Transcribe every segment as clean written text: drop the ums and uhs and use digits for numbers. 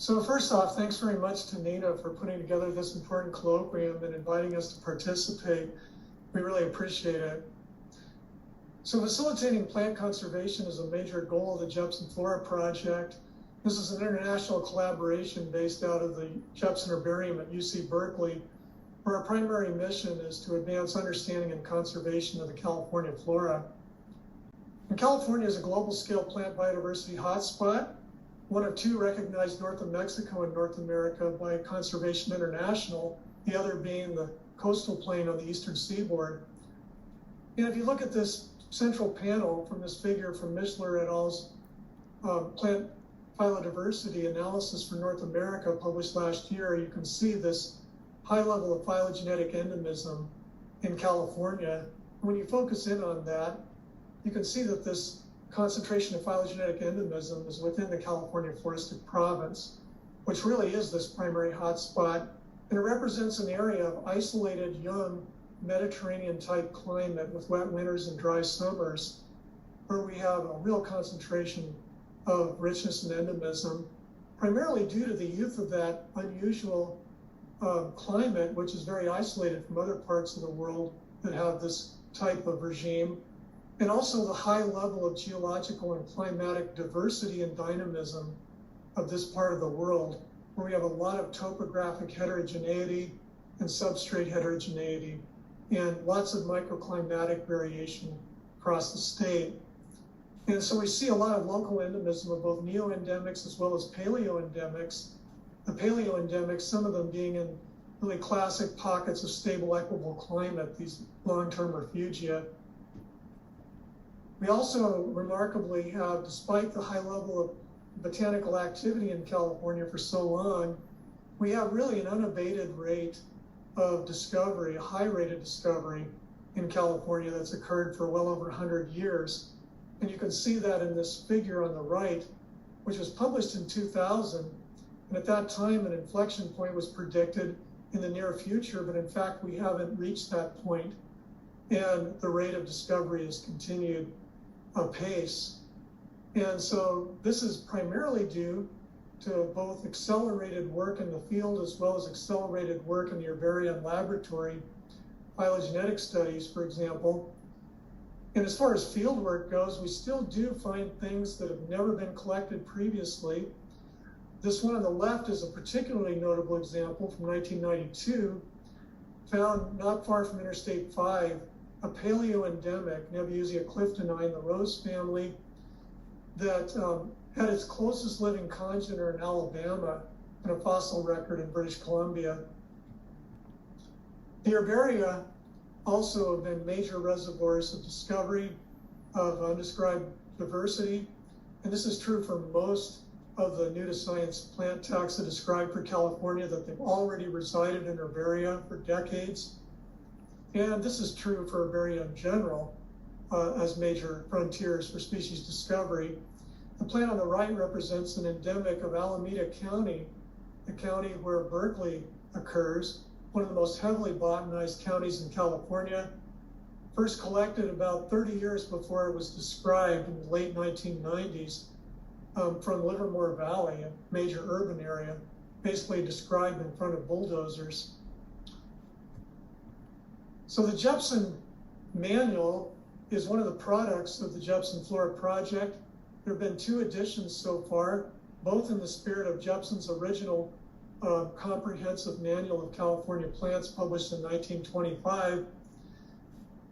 So first off, thanks very much to Nina for putting together this important colloquium and inviting us to participate. We really appreciate it. So facilitating plant conservation is a major goal of the Jepson Flora Project. This is an international collaboration based out of the Jepson Herbarium at UC Berkeley, where our primary mission is to advance understanding and conservation of the California flora. And California is a global scale plant biodiversity hotspot, one of two recognized north of Mexico and North America by Conservation International, the other being the coastal plain on the eastern seaboard. And if you look at this central panel from this figure from Mishler et al.'s plant phylodiversity analysis for North America published last year, you can see this high level of phylogenetic endemism in California. When you focus in on that, you can see that this concentration of phylogenetic endemism is within the California Floristic Province, which really is this primary hotspot. And it represents an area of isolated, young, Mediterranean-type climate with wet winters and dry summers, where we have a real concentration of richness and endemism, primarily due to the youth of that unusual climate, which is very isolated from other parts of the world that have this type of regime, and also the high level of geological and climatic diversity and dynamism of this part of the world, where we have a lot of topographic heterogeneity and substrate heterogeneity, and lots of microclimatic variation across the state. And so we see a lot of local endemism of both neoendemics as well as paleoendemics. The paleoendemics, some of them being in really classic pockets of stable, equable climate, these long-term refugia. We also remarkably have, despite the high level of botanical activity in California for so long, we have really an unabated rate of discovery, a high rate of discovery in California that's occurred for well over 100 years. And you can see that in this figure on the right, which was published in 2000. And at that time, an inflection point was predicted in the near future, but in fact, we haven't reached that point. And the rate of discovery has continued apace. And so this is primarily due to both accelerated work in the field as well as accelerated work in the herbarium laboratory, phylogenetic studies, for example. And as far as field work goes, we still do find things that have never been collected previously. This one on the left is a particularly notable example from 1992, found not far from Interstate 5, a paleoendemic, Nebusia cliftoni in the rose family, that had its closest living congenitor in Alabama and a fossil record in British Columbia. The herbaria also have been major reservoirs of discovery of undescribed diversity, and this is true for most of the new to science plant taxa described for California, that they've already resided in herbaria for decades. And this is true for herbaria in general as major frontiers for species discovery. The plant on the right represents an endemic of Alameda County, the county where Berkeley occurs, one of the most heavily botanized counties in California. First collected about 30 years before it was described in the late 1990s from Livermore Valley, a major urban area, basically described in front of bulldozers. So the Jepson Manual is one of the products of the Jepson Flora Project. There have been 2 editions so far, both in the spirit of Jepson's original comprehensive manual of California plants published in 1925.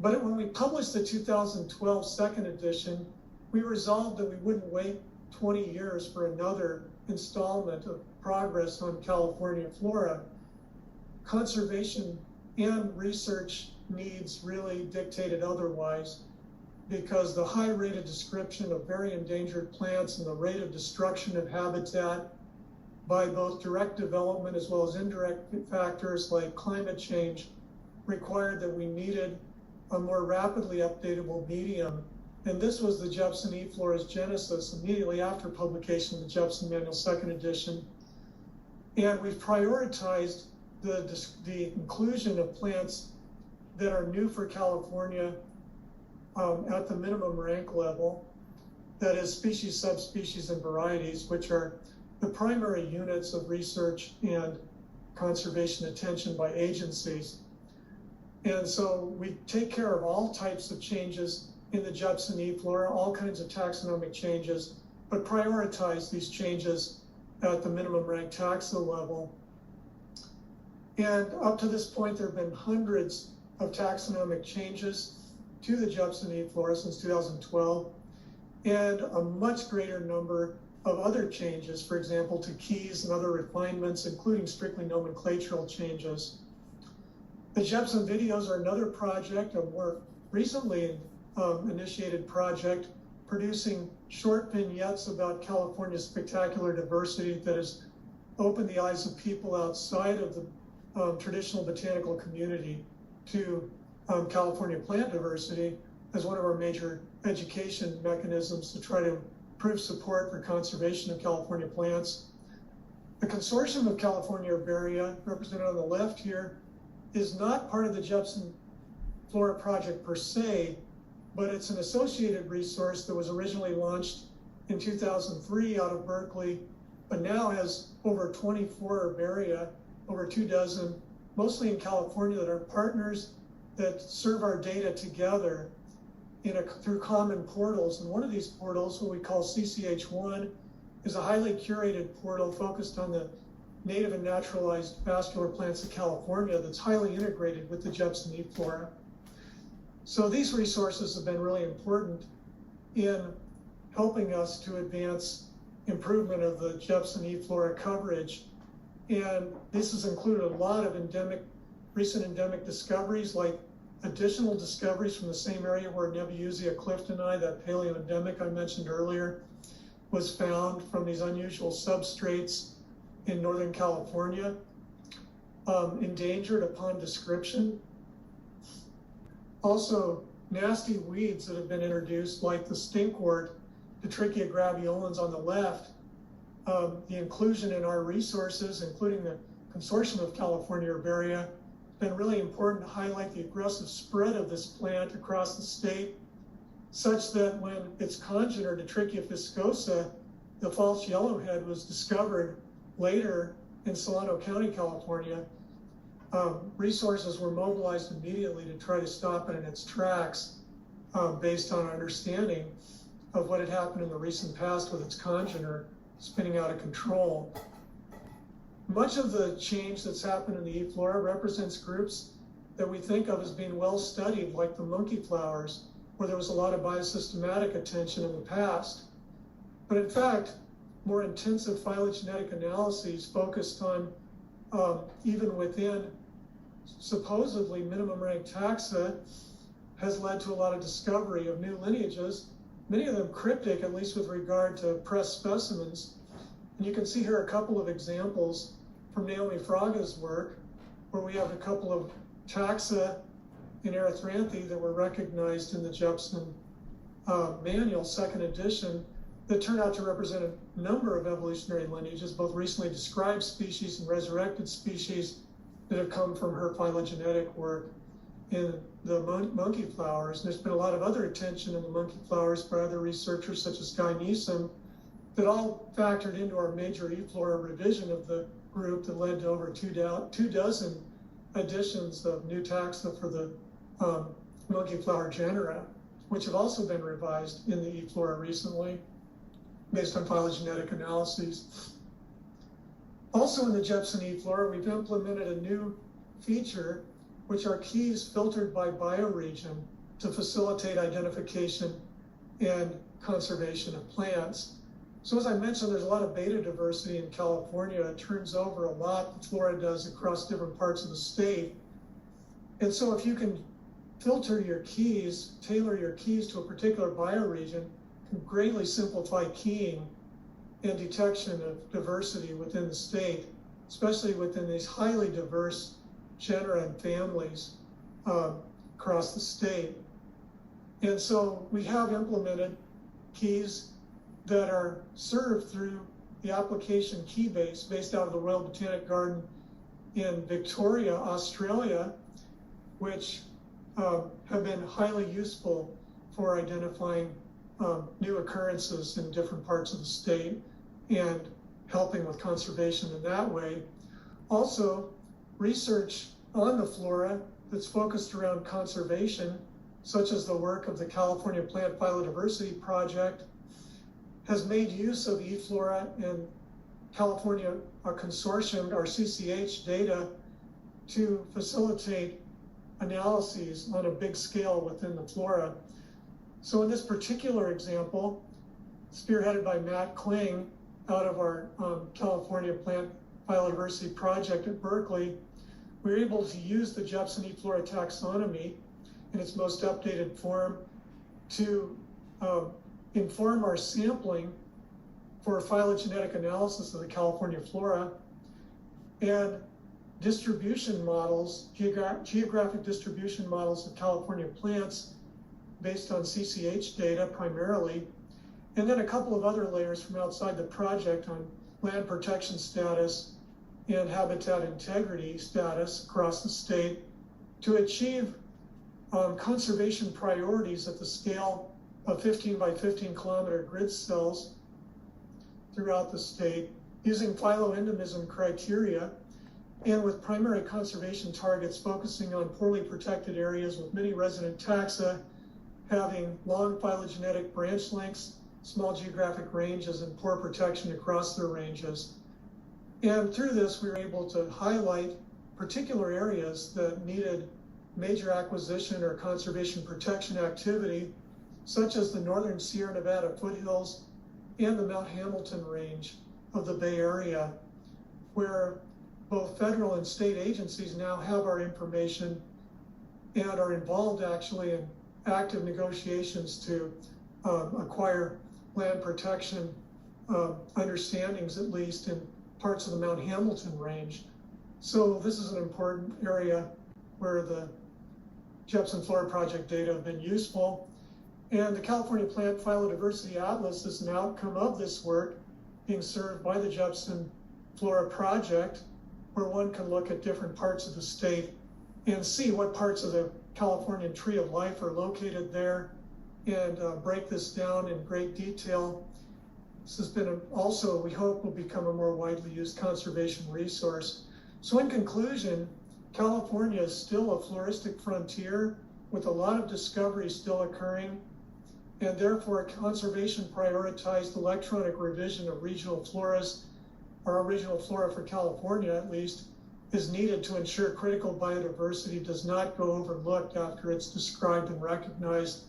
But when we published the 2012 second edition, we resolved that we wouldn't wait 20 years for another installment of progress on California flora. Conservation and research needs really dictated otherwise, because the high rate of description of very endangered plants and the rate of destruction of habitat by both direct development as well as indirect factors like climate change required that we needed a more rapidly updatable medium. And this was the Jepson e-Flora's genesis immediately after publication of the Jepson Manual second edition. And we've prioritized the inclusion of plants that are new for California at the minimum rank level, that is species, subspecies, and varieties, which are the primary units of research and conservation attention by agencies. And so we take care of all types of changes in the Jepson e-flora, all kinds of taxonomic changes, but prioritize these changes at the minimum ranked taxa level. And up to this point, there have been hundreds of taxonomic changes to the Jepson e-flora since 2012, and a much greater number of other changes, for example, to keys and other refinements, including strictly nomenclatural changes. The Jepson videos are another project, a more recently initiated project, producing short vignettes about California's spectacular diversity that has opened the eyes of people outside of the traditional botanical community to California plant diversity as one of our major education mechanisms to try to improve support for conservation of California plants. The Consortium of California Herbaria, represented on the left here, is not part of the Jepson Flora project per se, but it's an associated resource that was originally launched in 2003 out of Berkeley, but now has over 24 herbaria, over 24, mostly in California, that are partners that serve our data together through common portals. And one of these portals, what we call CCH1, is a highly curated portal focused on the native and naturalized vascular plants of California that's highly integrated with the Jepson e-flora. So these resources have been really important in helping us to advance improvement of the Jepson e-flora coverage. And this has included a lot of recent endemic discoveries, like additional discoveries from the same area where Nebusia cliftoni, that paleoendemic I mentioned earlier, was found from these unusual substrates in Northern California, endangered upon description. Also, nasty weeds that have been introduced, like the stinkwort, Detrichia graveolens on the left. The inclusion in our resources, including the Consortium of California Herbaria, has been really important to highlight the aggressive spread of this plant across the state, such that when its congener, Detrichia viscosa, the false yellowhead, was discovered later in Solano County, California, resources were mobilized immediately to try to stop it in its tracks, based on our understanding of what had happened in the recent past with its congener spinning out of control. Much of the change that's happened in the e-flora represents groups that we think of as being well studied, like the monkey flowers, where there was a lot of biosystematic attention in the past. But in fact, more intensive phylogenetic analyses focused on even within supposedly minimum ranked taxa has led to a lot of discovery of new lineages, many of them cryptic, at least with regard to pressed specimens. And you can see here a couple of examples from Naomi Fraga's work, where we have a couple of taxa in Erythranthe that were recognized in the Jepson manual, second edition, that turned out to represent a number of evolutionary lineages, both recently described species and resurrected species that have come from her phylogenetic work in the monkey flowers. And there's been a lot of other attention in the monkey flowers by other researchers, such as Guy Neeson, that all factored into our major e-flora revision of the group that led to over 24 additions of new taxa for the monkey flower genera, which have also been revised in the e-flora recently based on phylogenetic analyses. Also in the Jepson e-flora, we've implemented a new feature, which are keys filtered by bioregion to facilitate identification and conservation of plants. So as I mentioned, there's a lot of beta diversity in California. It turns over a lot, the flora does, across different parts of the state. And so if you can filter your keys, tailor your keys to a particular bioregion, can greatly simplify keying and detection of diversity within the state, especially within these highly diverse genera and families across the state. And so we have implemented keys that are served through the application Keybase, based out of the Royal Botanic Garden in Victoria, Australia, which have been highly useful for identifying new occurrences in different parts of the state and helping with conservation in that way. Also, research on the flora that's focused around conservation, such as the work of the California Plant Phytodiversity Project, has made use of eFlora and California Consortium, or CCH, data to facilitate analyses on a big scale within the flora. So in this particular example, spearheaded by Matt Kling out of our California Plant Biodiversity Project at Berkeley, we were able to use the Jepson eFlora taxonomy in its most updated form to inform our sampling for phylogenetic analysis of the California flora, and distribution models, geographic distribution models of California plants based on CCH data primarily, and then a couple of other layers from outside the project on land protection status and habitat integrity status across the state to achieve conservation priorities at the scale of 15 by 15 kilometer grid cells throughout the state using phyloendemism criteria and with primary conservation targets focusing on poorly protected areas with many resident taxa having long phylogenetic branch lengths, small geographic ranges, and poor protection across their ranges. And through this, we were able to highlight particular areas that needed major acquisition or conservation protection activity, such as the northern Sierra Nevada foothills and the Mount Hamilton range of the Bay Area, where both federal and state agencies now have our information and are involved actually in active negotiations to acquire land protection understandings, at least in parts of the Mount Hamilton range. So this is an important area where the Jepson Flora Project data have been useful. And the California Plant Phytodiversity Atlas is an outcome of this work being served by the Jepson Flora Project, where one can look at different parts of the state and see what parts of the Californian Tree of Life are located there and break this down in great detail. This has been also, we hope, will become a more widely used conservation resource. So in conclusion, California is still a floristic frontier with a lot of discovery still occurring, and therefore a conservation prioritized electronic revision of regional floras, or a regional flora for California at least, is needed to ensure critical biodiversity does not go overlooked after it's described and recognized.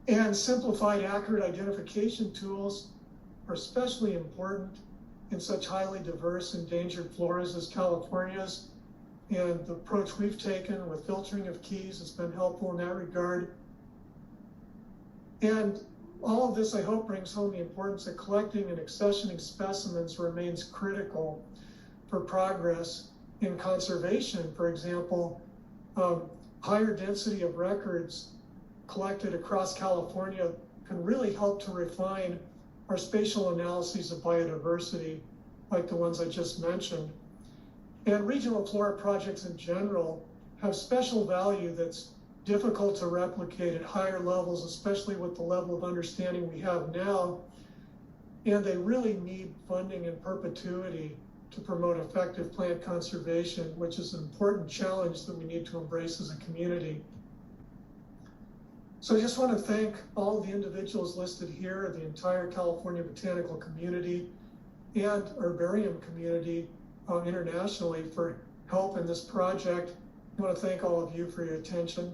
And simplified, accurate identification tools are especially important in such highly diverse endangered floras as California's. And the approach we've taken with filtering of keys has been helpful in that regard. And all of this, I hope, brings home the importance that collecting and accessioning specimens remains critical for progress in conservation. For example, higher density of records collected across California can really help to refine our spatial analyses of biodiversity, like the ones I just mentioned. And regional flora projects in general have special value that's difficult to replicate at higher levels, especially with the level of understanding we have now. And they really need funding in perpetuity to promote effective plant conservation, which is an important challenge that we need to embrace as a community. So I just want to thank all of the individuals listed here, the entire California botanical community and herbarium community internationally for help in this project. I want to thank all of you for your attention.